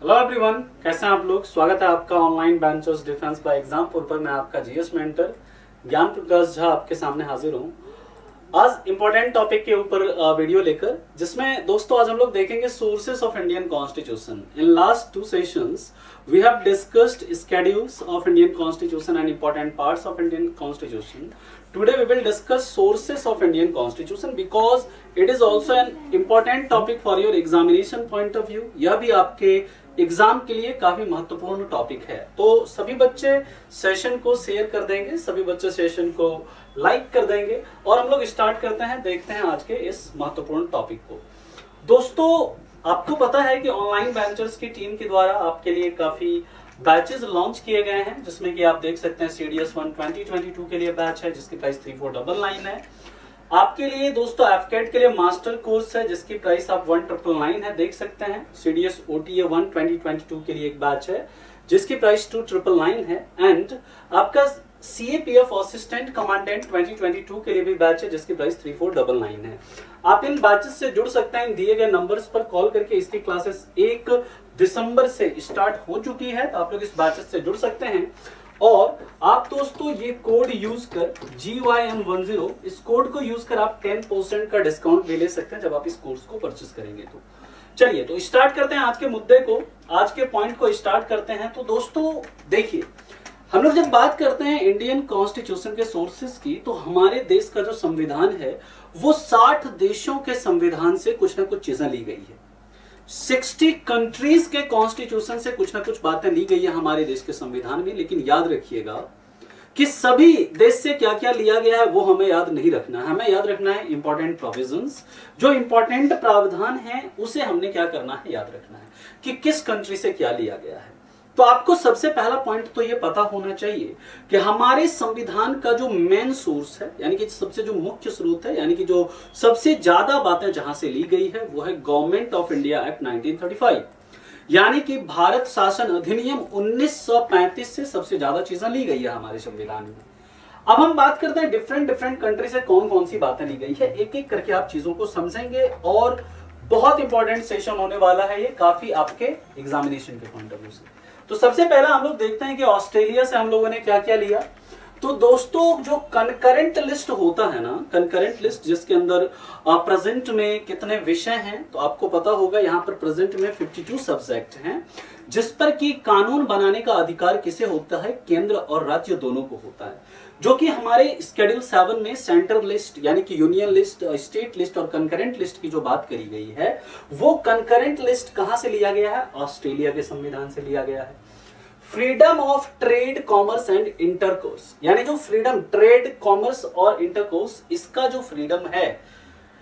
Hello everyone, कैसे हैं आप लोग। स्वागत है आपका online benchers defence bye Exampur पर। मैं आपका जीएस मेंटर ज्ञान प्रकाश झा आपके सामने हाजिर हूं आज इंपॉर्टेंट टॉपिक के ऊपर वीडियो लेकर, जिसमें दोस्तों आज हम लोग देखेंगे sources of Indian constitution. In last 2 sessions we have discussed schedules of Indian Constitution and important parts of Indian Constitution. Today we will discuss sources of Indian Constitution because it is also an important topic for your examination point of view. यह भी आपके exam के लिए काफी महत्वपूर्ण topic है। तो सभी बच्चे सेशन को शेयर कर देंगे, सभी बच्चे सेशन को लाइक कर देंगे और हम लोग स्टार्ट करते हैं, देखते हैं आज के इस महत्वपूर्ण टॉपिक को। दोस्तों आपको पता है कि ऑनलाइन बेंचर्स की टीम के द्वारा आपके लिए काफी बैचेस लॉन्च किए गए हैं, जिसमें कि आप देख सकते हैं CDS1 2022 के लिए बैच है जिसकी प्राइस 3499 है। आपके लिए दोस्तों एफकेट के लिए मास्टर कोर्स है जिसकी प्राइस आप 1999 है, देख सकते हैं। CDS OTA1 2022 के लिए एक बैच है जिसकी प्राइस 2999 है। एंड आपका CAPF असिस्टेंट कमांडेंट 2022 के लिए भी बैच है जिसकी प्राइस 3499 है। आप इन बैचेस से जुड़ सकते हैं, इन दिए गए नंबर्स पर कॉल करके। इसकी क्लासेस 1 दिसंबर से स्टार्ट हो चुकी है, तो आप लोग इस बैचेस से जुड़ सकते हैं। और आप दोस्तों ये कोड यूज कर GYM10, इस कोड को यूज कर आप 10% का डिस्काउंट भी ले सकते हैं जब आप इस कोर्स को परचेस करेंगे। तो चलिए तो स्टार्ट करते हैं आज के मुद्दे को, आज के पॉइंट को स्टार्ट करते हैं। तो दोस्तों देखिए, हम लोग जब बात करते हैं इंडियन कॉन्स्टिट्यूशन के सोर्सेस की, तो हमारे देश का जो संविधान है वो 60 देशों के संविधान से कुछ ना कुछ चीजें ली गई है। 60 कंट्रीज के कॉन्स्टिट्यूशन से कुछ ना कुछ बातें ली गई है हमारे देश के संविधान में। लेकिन याद रखिएगा कि सभी देश से क्या क्या लिया गया है वो हमें याद नहीं रखना है। हमें याद रखना है इंपॉर्टेंट प्रोविजंस, जो इंपॉर्टेंट प्रावधान है उसे हमने क्या करना है, याद रखना है कि किस कंट्री से क्या लिया गया है। तो आपको सबसे पहला पॉइंट तो ये पता होना चाहिए कि हमारे संविधान का जो मेन सोर्स है, यानी कि सबसे जो मुख्य स्रोत है, यानी कि जो सबसे ज्यादा बातें जहां से ली गई है वो है गवर्नमेंट ऑफ इंडिया एक्ट 1935, यानी कि भारत शासन अधिनियम 1935 से सबसे ज्यादा चीजें ली गई है हमारे संविधान में। अब हम बात करते हैं डिफरेंट कंट्री से कौन कौन सी बातें ली गई है। एक एक करके आप चीजों को समझेंगे और बहुत इंपॉर्टेंट सेशन होने वाला है ये, काफी आपके एग्जामिनेशन के पॉइंट ऑफ व्यू से। तो सबसे पहला हम लोग देखते हैं कि ऑस्ट्रेलिया से हम लोगों ने क्या क्या लिया। तो दोस्तों जो कंकरेंट लिस्ट होता है ना, कंकरेंट लिस्ट जिसके अंदर प्रेजेंट में कितने विषय हैं, तो आपको पता होगा यहाँ पर प्रेजेंट में 52 सब्जेक्ट हैं, जिस पर कि कानून बनाने का अधिकार किसे होता है, केंद्र और राज्य दोनों को होता है। जो कि हमारे शेड्यूल 7 में सेंटर लिस्ट यानी कि यूनियन लिस्ट, स्टेट लिस्ट और कंकरेंट लिस्ट की जो बात करी गई है, वो कंकरेंट लिस्ट कहां से लिया गया है, ऑस्ट्रेलिया के संविधान से लिया गया है। Freedom of trade, commerce and intercourse, यानी जो फ्रीडम ट्रेड, कॉमर्स और इंटरकोर्स, इसका जो फ्रीडम है,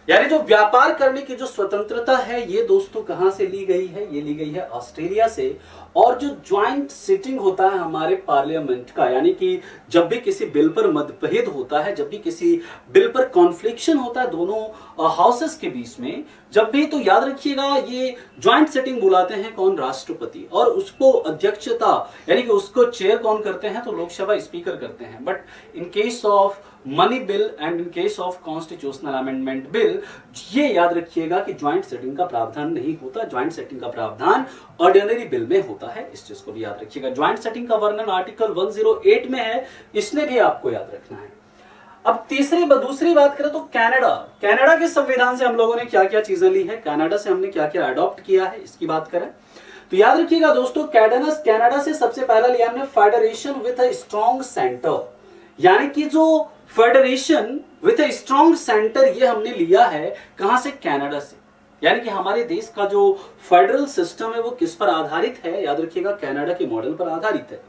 यानी जो व्यापार करने की जो स्वतंत्रता है, ये दोस्तों कहां से ली गई है, ये ली गई है ऑस्ट्रेलिया से। और जो ज्वाइंट सिटिंग होता है हमारे पार्लियामेंट का, यानी कि जब भी किसी बिल पर मतभेद होता है, जब भी किसी बिल पर कॉन्फ्लिक्शन होता है दोनों हाउसेस के बीच में, जब भी, तो याद रखिएगा ये ज्वाइंट सिटिंग बुलाते हैं कौन, राष्ट्रपति। और उसको अध्यक्षता यानी कि उसको चेयर कौन करते हैं, तो लोकसभा स्पीकर करते हैं। But in case of money bill and in case of constitutional amendment bill, ये याद रखिएगा कि ज्वाइंट सेटिंग का प्रावधान नहीं होता। ज्वाइंट सेटिंग का प्रावधान ऑर्डिनरी बिल में होता है, इस चीज को भी याद रखिएगा। ज्वाइंट सेटिंग का वर्णन आर्टिकल 108 में है, इसने भी आपको याद रखना है। अब दूसरी बात करें तो कनाडा के संविधान से हम लोगों ने क्या क्या चीजें ली है, कनाडा से हमने क्या क्या अडॉप्ट किया है, इसकी बात करें तो याद रखिएगा दोस्तों, कनाडा से सबसे पहला लिया हमने federation with a strong centre, यानी कि जो federation with a strong centre, ये हमने लिया है कहां से, कनाडा से। यानी कि हमारे देश का जो फेडरल सिस्टम है वो किस पर आधारित है, याद रखिएगा कनाडा के मॉडल पर आधारित है।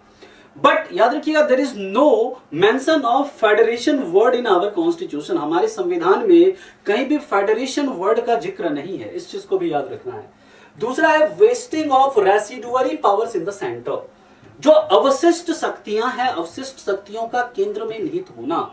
बट याद रखिएगा there is no mention of federation word in our constitution, हमारे संविधान में कहीं भी फेडरेशन वर्ड का जिक्र नहीं है, इस चीज को भी याद रखना है। दूसरा है wasting of residuary powers in the centre, जो अवशिष्ट शक्तियां हैं, अवशिष्ट शक्तियों का केंद्र में निहित होना।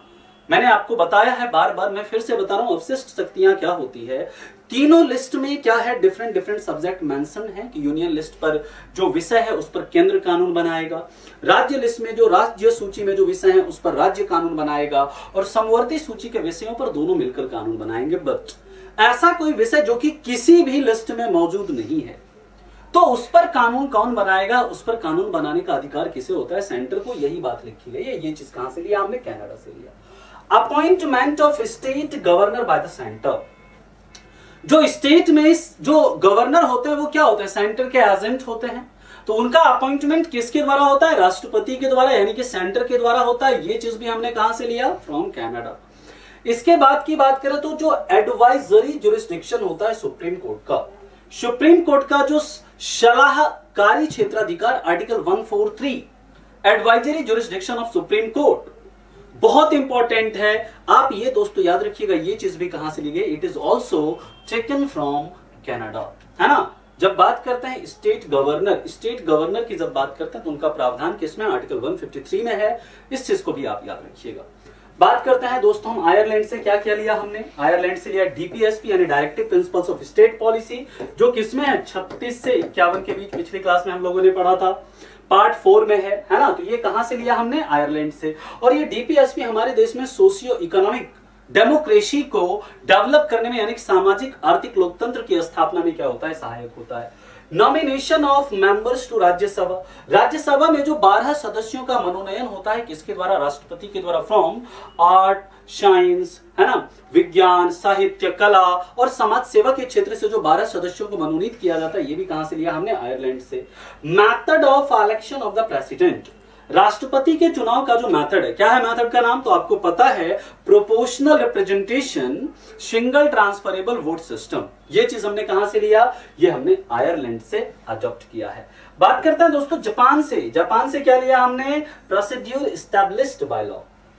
मैंने आपको बताया है, बार बार मैं फिर से बता रहा हूं, अवशिष्ट शक्तियां क्या होती है। तीनों लिस्ट में क्या है, डिफरेंट सब्जेक्ट मेंशन है कि यूनियन लिस्ट पर जो विषय है उस पर केंद्र कानून बनाएगा, राज्य लिस्ट में जो राज्य सूची में जो विषय है उस पर राज्य कानून बनाएगा, और समवर्ती सूची के विषयों पर दोनों मिलकर कानून बनाएंगे। बट ऐसा कोई विषय जो कि किसी भी लिस्ट में मौजूद नहीं है, तो उस पर कानून कौन बनाएगा, उस पर कानून बनाने का अधिकार किसे होता है, सेंटर को। यही बात लिखी गई है। ये चीज कहां से लिया हमने, कनाडा से लिया। Appointment of state governor by the centre. जो स्टेट में जो गवर्नर होते हैं वो क्या होते हैं, सेंटर के एजेंट होते हैं। तो उनका अपॉइंटमेंट किसके द्वारा होता है, राष्ट्रपति के द्वारा, यानी कि सेंटर के द्वारा होता है। ये चीज भी हमने कहां से लिया, फ्रॉम कनाडा। इसके बाद की बात करें तो जो एडवाइजरी जुरिस्डिक्शन होता है सुप्रीम कोर्ट का, सुप्रीम कोर्ट का जो सलाहकारी क्षेत्राधिकार, article 143, advisory jurisdiction of supreme court, बहुत इंपॉर्टेंट है। आप ये दोस्तों याद रखिएगा, ये चीज भी कहां से ली गई, it is also taken from Canada, है ना। जब बात करते हैं स्टेट गवर्नर की जब बात करते हैं तो उनका प्रावधान किसमें, आर्टिकल 153 में है। इस चीज को भी आप याद रखिएगा। बात करते हैं दोस्तों हम आयरलैंड से क्या क्या लिया हमने, आयरलैंड से लिया डीपीएसपी यानी directive principles of state policy, जो किसमें है 36 से 51 के बीच, पिछली क्लास में हम लोगों ने पढ़ा था, पार्ट 4 में है ना। तो ये कहां से लिया हमने, आयरलैंड से। और ये डीपीएसपी हमारे देश में सोशियो इकोनॉमिक डेमोक्रेसी को डेवलप करने में, यानी सामाजिक आर्थिक लोकतंत्र की स्थापना में क्या होता है, सहायक होता है। Nomination of members to Rajya Sabha, Rajya Sabha में जो 12 सदस्यों का मनोनयन होता है किसके द्वारा, राष्ट्रपति के द्वारा, फ्रॉम आर्ट, साइंस, है ना, विज्ञान, साहित्य, कला और समाज सेवा के क्षेत्र से जो 12 सदस्यों को मनोनीत किया जाता है, ये भी कहां से लिया हमने, आयरलैंड से। Method of election of the president, राष्ट्रपति के चुनाव का जो मेथड है, क्या है मेथड का नाम, तो आपको पता है, proportional representation single transferable vote system. ये चीज हमने कहां से लिया, ये हमने आयरलैंड से अडॉप्ट किया है। बात करते हैं दोस्तों जापान से क्या लिया हमने, procedure established by law,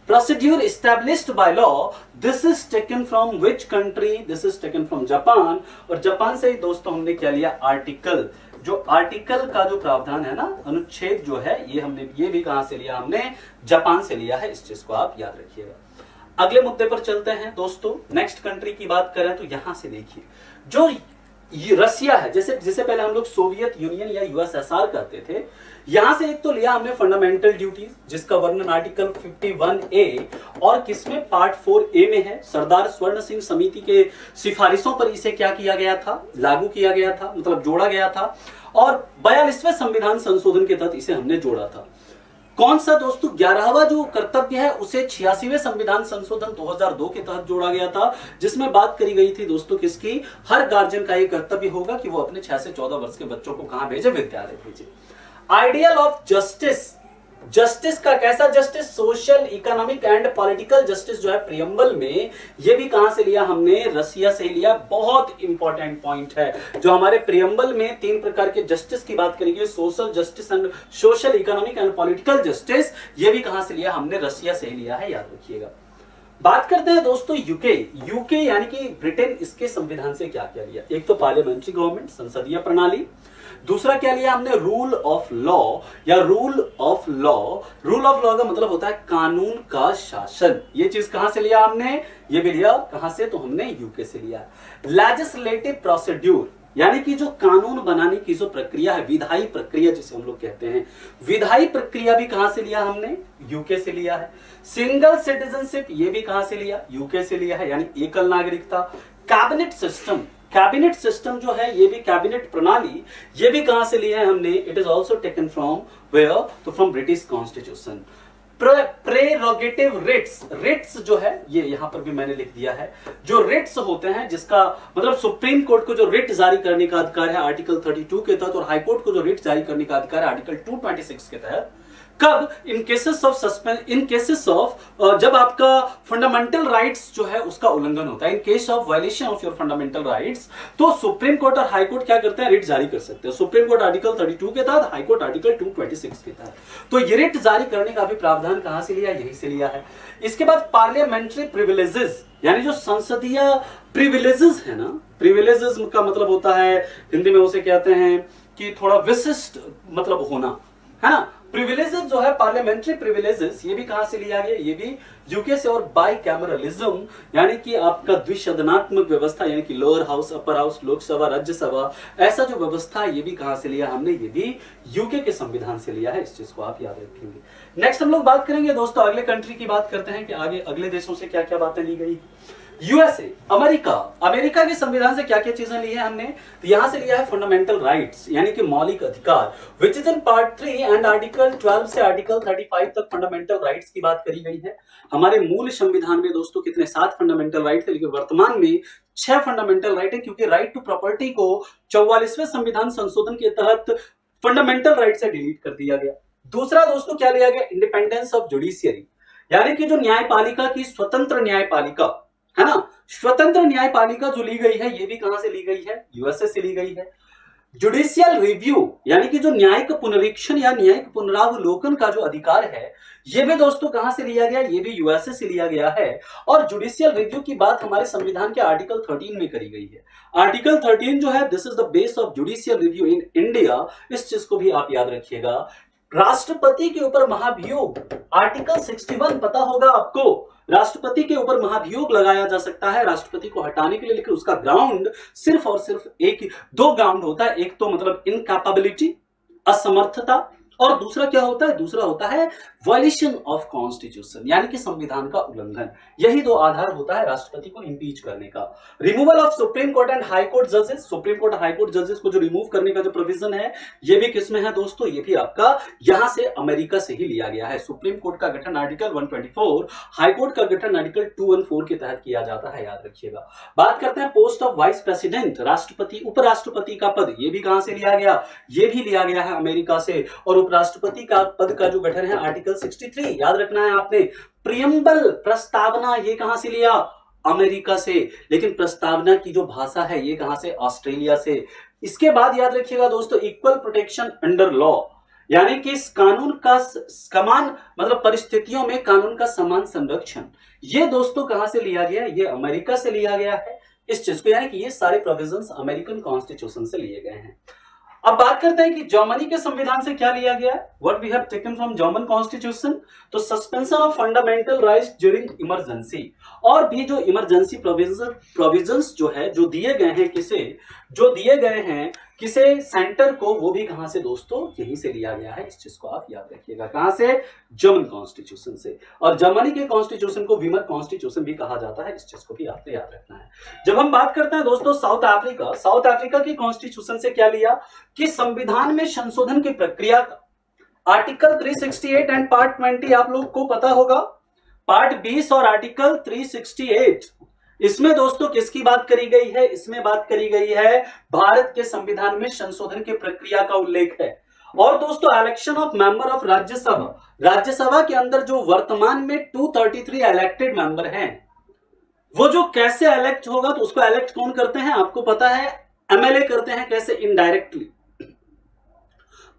procedure established by law, this is taken from which country, this is taken from Japan. और जापान से ही दोस्तों हमने क्या लिया, आर्टिकल, जो आर्टिकल का जो प्रावधान है ना, अनुच्छेद जो है, ये भी कहां से लिया हमने, जापान से लिया है। इस चीज को आप याद रखिएगा। अगले मुद्दे पर चलते हैं दोस्तों। नेक्स्ट कंट्री की बात करें तो यहां से देखिए, जो रसिया है, जैसे पहले हम लोग सोवियत यूनियन या यूएसएसआर कहते थे, यहां से एक तो लिया हमने फंडामेंटल ड्यूटीज, जिसका वर्णन आर्टिकल 51A और किसमें, पार्ट 4A में है। सरदार स्वर्ण सिंह समिति के सिफारिशों पर इसे क्या किया गया था, लागू किया गया था, मतलब जोड़ा गया था। और 42वें संविधान संशोधन के तहत इसे हमने जोड़ा था। कौन सा दोस्तों, 11वां जो कर्तव्य है उसे 86वें संविधान संशोधन 2002 के तहत जोड़ा गया था, जिसमें बात करी गई थी दोस्तों किसकी, हर गार्जियन का ये कर्तव्य होगा कि वो अपने 6 से 14 वर्ष के बच्चों को कहां भेजे, विद्यालय भेजे। आइडियल ऑफ जस्टिस का कैसा justice, social, economic and political justice जो है प्रियम्बल में, ये भी कहां से लिया हमने, रसिया से लिया। बहुत इंपॉर्टेंट पॉइंट है, जो हमारे प्रियम्बल में 3 प्रकार के जस्टिस की बात करेंगे, social justice and social, economic and political justice, ये भी कहां से लिया हमने, रसिया से ही लिया है, याद रखिएगा। बात करते हैं दोस्तों यूके यानी कि ब्रिटेन, इसके संविधान से क्या क्या लिया, एक तो पार्लियामेंट्री गवर्नमेंट, संसदीय प्रणाली, दूसरा क्या लिया हमने, रूल ऑफ लॉ या रूल ऑफ लॉ का मतलब होता है कानून का शासन। ये चीज कहां से लिया हमने, ये भी लिया कहां से, तो हमने यूके से लिया। लेजिस्लेटिव प्रोसीड्यूर यानी कि जो कानून बनाने की जो प्रक्रिया है, विधायी प्रक्रिया जिसे हम लोग कहते हैं, विधायी प्रक्रिया भी कहां से लिया हमने, यूके से लिया है। सिंगल सिटीजनशिप, ये भी कहां से लिया, यूके से लिया है, यानी एकल नागरिकता। कैबिनेट सिस्टम जो है, ये भी कैबिनेट प्रणाली, ये भी कहां से लिया है हमने, it is also taken from where, तो from British constitution. Prerogative writs जो है, ये यहां पर भी मैंने लिख दिया है, जो रिट्स होते हैं, जिसका मतलब सुप्रीम कोर्ट को जो रिट जारी करने का अधिकार है आर्टिकल 32 के तहत, और हाई कोर्ट को जो रिट जारी करने का अधिकार है आर्टिकल 226 के तहत। कब, इन केसेस ऑफ जब आपका फंडामेंटल राइट्स जो है उसका उल्लंघन होता है, in case of violation of your fundamental rights, तो सुप्रीम कोर्ट और हाई कोर्ट क्या करते हैं, रिट जारी कर सकते हैं। सुप्रीम कोर्ट आर्टिकल 32 के तहत, हाई कोर्ट आर्टिकल 226 के तहत। तो ये रिट जारी करने का भी प्रावधान कहां से लिया, यही से लिया है। इसके बाद पार्लियामेंट्री प्रिविलेजेस, यानी जो संसदीय प्रिविलेजेस है ना, प्रिविलेजेस का मतलब होता है हिंदी में उसे कहते हैं कि थोड़ा विशिष्ट मतलब होना, है ना। प्रिविलेजेस जो है, पार्लियामेंट्री प्रिविलेजेस, ये भी कहां से लिया गया, ये भी यूके से। और बाई कैमरलिज्म यानी कि आपका द्विसदनात्मक व्यवस्था, यानी कि lower house, upper house, Lok Sabha, Rajya Sabha, ऐसा जो व्यवस्था है, ये भी कहां से लिया हमने, ये भी यूके के संविधान से लिया है। इस चीज को आप याद रखेंगे। नेक्स्ट हम लोग बात करेंगे दोस्तों, अगले कंट्री की बात करते हैं कि आगे अगले देशों से क्या क्या बातें ली गई। यूएसए, अमेरिका, अमेरिका के संविधान से क्या क्या चीजें ली है हमने, तो यहां से लिया है फंडामेंटल राइट्स यानी कि मौलिक अधिकार, which is in part 3 and article 12 से आर्टिकल 35 तक फंडामेंटल राइट्स की बात करी गई है। हमारे मूल संविधान में दोस्तों कितने 7 फंडामेंटल राइट थे, लेकिन वर्तमान में 6 फंडामेंटल राइट है, क्योंकि राइट टू प्रॉपर्टी को 44वें संविधान संशोधन के तहत फंडामेंटल राइट से डिलीट कर दिया गया। दूसरा दोस्तों क्या लिया गया, इंडिपेंडेंस ऑफ जुडिशियरी, यानी कि जो न्यायपालिका की स्वतंत्र न्यायपालिका है ना, स्वतंत्र न्यायपालिका जो ली गई है ये भी कहां से ली गई है, यूएसए से ली गई है। जुडिशियल रिव्यू यानी कि जो न्यायिक पुनरीक्षण या न्यायिक पुनरावलोकन का जो अधिकार है ये भी दोस्तों कहां से लिया गया, ये भी यूएसए से लिया गया है। और जुडिशियल रिव्यू की बात हमारे संविधान के आर्टिकल 13 में करी गई है। आर्टिकल 13 जो है, this is the base of judicial review in India, इस चीज को भी आप याद रखिएगा। राष्ट्रपति के ऊपर महाभियोग, आर्टिकल 61 पता होगा आपको, राष्ट्रपति के ऊपर महाभियोग लगाया जा सकता है राष्ट्रपति को हटाने के लिए, लेकिन उसका ग्राउंड सिर्फ और सिर्फ दो ग्राउंड होता है। एक तो मतलब इनकैपेबिलिटी, असमर्थता, और दूसरा क्या होता है, दूसरा होता है वायलेशन ऑफ कॉन्स्टिट्यूशन यानी कि संविधान का उल्लंघन। यही दो आधार होता है राष्ट्रपति को इंपीच करने का। Removal of supreme court and high court जजेस, सुप्रीम कोर्ट हाई कोर्ट जजेस को जो रिमूव करने का जो प्रोविजन है ये भी किसमें है दोस्तों, ये भी आपका यहां से अमेरिका से ही लिया गया है। सुप्रीम कोर्ट का गठन आर्टिकल 124, हाई कोर्ट का गठन आर्टिकल 214 के तहत किया जाता है, याद रखिएगा। बात करते हैं पोस्ट ऑफ वाइस प्रेसिडेंट, राष्ट्रपति उपराष्ट्रपति का पद, ये भी कहां से लिया गया, ये भी लिया गया है अमेरिका से। और उपराष्ट्रपति का पद का जो गठन है आर्टिकल 63, याद रखना है आपने। प्रियम्बल प्रस्तावना, ये कहां से लिया, अमेरिका से, लेकिन प्रस्तावना की जो भाषा है ये कहां से, ऑस्ट्रेलिया से। इसके बाद याद रखिएगा दोस्तों, इक्वल प्रोटेक्शन अंडर लॉ, यानी कि इस कानून का समान मतलब परिस्थितियों में कानून का समान संरक्षण, ये दोस्तों कहां से लिया गया, ये अमेरिका से लिया गया है इस चीज को, यानी कि ये सारे प्रोविजंस अमेरिकन कॉन्स्टिट्यूशन से लिए गए हैं। अब बात करते हैं कि जर्मनी के संविधान से क्या लिया गया है, what we have taken from German constitution, तो suspension of fundamental rights during emergency, और भी जो इमरजेंसी प्रोविजंस जो है जो दिए गए हैं किसे, जो दिए गए हैं किसे, सेंटर को, वो भी कहां से दोस्तों, यहीं से लिया गया है। इस चीज को आप याद रखिएगा, कहां से, जर्मन कॉन्स्टिट्यूशन से। और जर्मनी के कॉन्स्टिट्यूशन को वीमर कॉन्स्टिट्यूशन भी कहा जाता है, इस चीज को भी आपने याद रखना है। जब हम बात करते हैं दोस्तों साउथ अफ्रीका, साउथ अफ्रीका की कॉन्स्टिट्यूशन से क्या लिया कि संविधान में संशोधन की प्रक्रिया का आर्टिकल 368 एंड पार्ट 20 आप लोग को पता होगा, पार्ट 20 और आर्टिकल 368, इसमें दोस्तों किसकी बात करी गई है, इसमें बात करी गई है भारत के संविधान में संशोधन की प्रक्रिया का उल्लेख है। और दोस्तों election of member of Rajya Sabha, Rajya Sabha के अंदर जो वर्तमान में 233 इलेक्टेड मेंबर हैं, वो जो कैसे इलेक्ट होगा, तो उसको इलेक्ट कौन करते हैं आपको पता है, एमएलए करते हैं, कैसे, इनडायरेक्टली।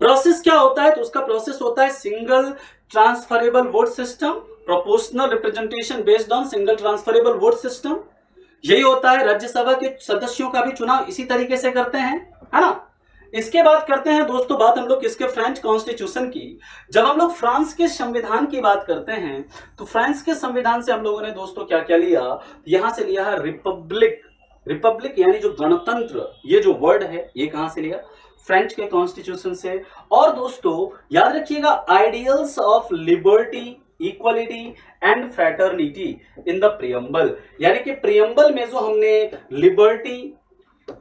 प्रोसेस क्या होता है, तो उसका प्रोसेस होता है single transferable vote system, proportional representation based on single transferable vote system, यही होता है। राज्यसभा के सदस्यों का भी चुनाव इसी तरीके से करते हैं, है ना। इसके बाद करते हैं दोस्तों बात हम लोग किसके, फ्रेंच कॉन्स्टिट्यूशन की। जब हम लोग फ्रांस के संविधान की बात करते हैं तो फ्रांस के संविधान से हम लोगों ने दोस्तों क्या क्या लिया, यहां से लिया है रिपब्लिक, रिपब्लिक यानी जो गणतंत्र, ये जो वर्ड है ये कहां से लिया, फ्रेंच के कॉन्स्टिट्यूशन से। और दोस्तों याद रखिएगा ideals of liberty, equality and fraternity in the preamble, यानी कि प्रियम्बल में जो हमने लिबर्टी,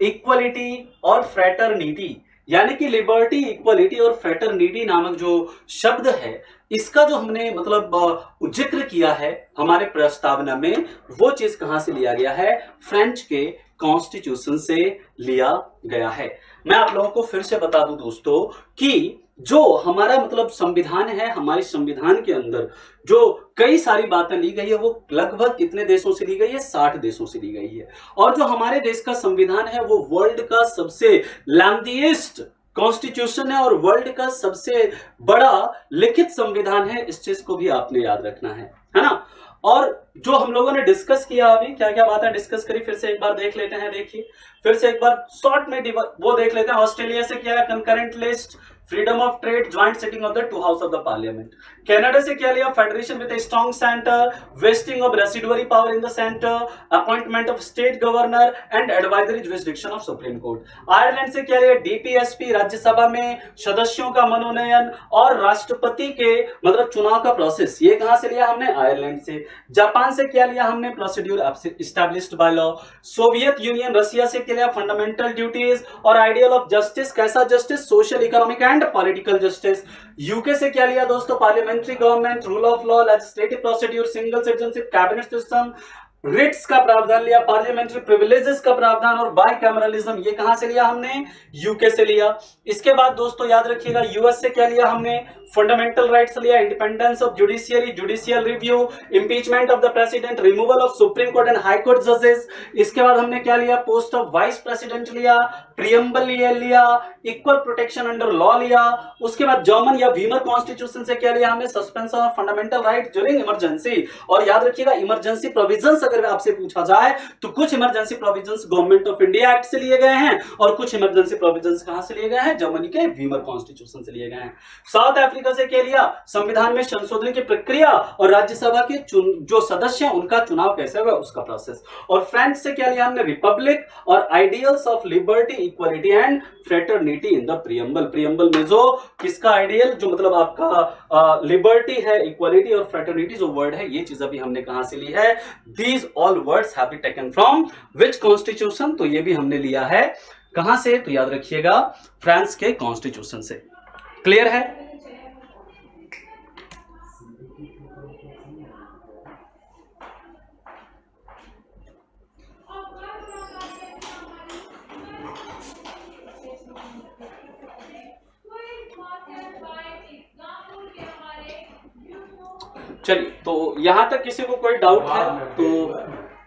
इक्वालिटी और फ्रैटर्निटी, यानी कि लिबर्टी, इक्वालिटी और फ्रैटर्निटी नामक जो शब्द है, इसका जो हमने मतलब जिक्र किया है हमारे प्रस्तावना में, वो चीज कहां से लिया गया है, फ्रेंच के कॉन्स्टिट्यूशन से लिया गया है। मैं आप लोगों को फिर से बता दूं दोस्तों कि जो हमारा मतलब संविधान है, हमारे संविधान के अंदर जो कई सारी बातें ली गई है वो लगभग कितने देशों से ली गई है, 60 देशों से ली गई है। और जो हमारे देश का संविधान है वो वर्ल्ड का सबसे लेंथीएस्ट कॉन्स्टिट्यूशन है और वर्ल्ड का सबसे बड़ा लिखित संविधान है, इस चीज को भी आपने याद रखना है ना। और जो हम लोगों ने डिस्कस किया, अभी क्या क्या बातें डिस्कस करी, फिर से एक बार देख लेते हैं। देखिए फिर से एक बार शॉर्ट में वो देख लेते हैं। ऑस्ट्रेलिया से क्या है, concurrent list, freedom of trade, joint sitting of the two house of the parliament. Canada से क्या लिया, federation with a strong centre, wasting of residuary power in the centre, appointment of state governor and advisory jurisdiction of supreme court. Ireland से क्या लिया, DPSP, Rajya Sabha में सदस्यों का मनोनयन और राष्ट्रपति के मतलब चुनाव का प्रोसेस, ये कहां से लिया हमने, आयरलैंड से। जापान से क्या लिया हमने, procedure established by law. Soviet Union Russia से क्या लिया, फंडामेंटल ड्यूटीज और आइडियल ऑफ जस्टिस, कैसा justice, social, economic and political justice. UK से क्या लिया दोस्तों, parliamentary government, rule of law, legislative procedure, single citizenship, cabinet system, writs का प्रावधान लिया, पार्लियामेंट्री प्रिविलेजेस का प्रावधान और बाइकैमरलिज्म, ये कहां से लिया हमने, यूके से लिया। इसके बाद दोस्तों याद रखिएगा, यूएस से क्या लिया हमने, फंडामेंटल राइट्स लिया, independence of judiciary, judicial review, impeachment of the president, removal of supreme court and high court जजेस। इसके बाद हमने क्या लिया, पोस्ट ऑफ वाइस प्रेसिडेंट लिया, प्रियम्बल लिया, इक्वल प्रोटेक्शन अंडर लॉ लिया। उसके बाद जर्मन या वीमर कॉन्स्टिट्यूशन से क्या लिया हमने, suspension of fundamental right during emergency. और याद रखिएगा, इमरजेंसी प्रोविजंस अगर आपसे पूछा जाए तो कुछ emergency provisions government of India act से लिए गए हैं और कुछ इमरजेंसी प्रोविजंस कहां से लिए गए हैं, जर्मनी के वीमर कॉन्स्टिट्यूशन से लिए गए हैं। साउथ अफ्रीका से क्या लिया, संविधान में संशोधन की प्रक्रिया और राज्यसभा के जो सदस्य हैं उनका चुनाव कैसे होगा उसका प्रोसेस। और फ्रांस से क्या लिया हमने, रिपब्लिक और ideals of liberty, equality and fraternity in the preamble. Preamble में जो किसका आइडियल, जो मतलब आपका लिबर्टी है, इक्वालिटी और फ्रेटर्निटी जो वर्ड है, ये चीज अभी हमने कहां से ली है, these all words have been taken from which constitution, तो ये भी हमने लिया है कहां से, तो याद रखिएगा फ्रांस के कॉन्स्टिट्यूशन से। क्लियर है। चलिए, तो यहां तक किसी को कोई डाउट है तो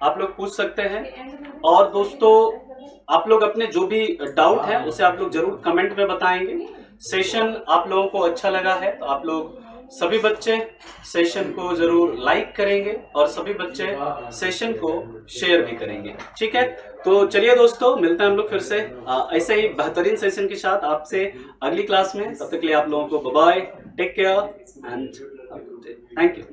आप लोग पूछ सकते हैं। और दोस्तों आप लोग अपने जो भी डाउट है उसे आप लोग जरूर कमेंट में बताएंगे। सेशन आप लोगों को अच्छा लगा है तो आप लोग सभी बच्चे सेशन को जरूर लाइक करेंगे और सभी बच्चे सेशन को शेयर भी करेंगे, ठीक है। तो चलिए दोस्तों, मिलते हैं हम लोग फिर से ऐसे ही बेहतरीन सेशन के साथ आपसे अगली क्लास में। तब तक के लिए आप लोगों को bye bye, take care and thank you.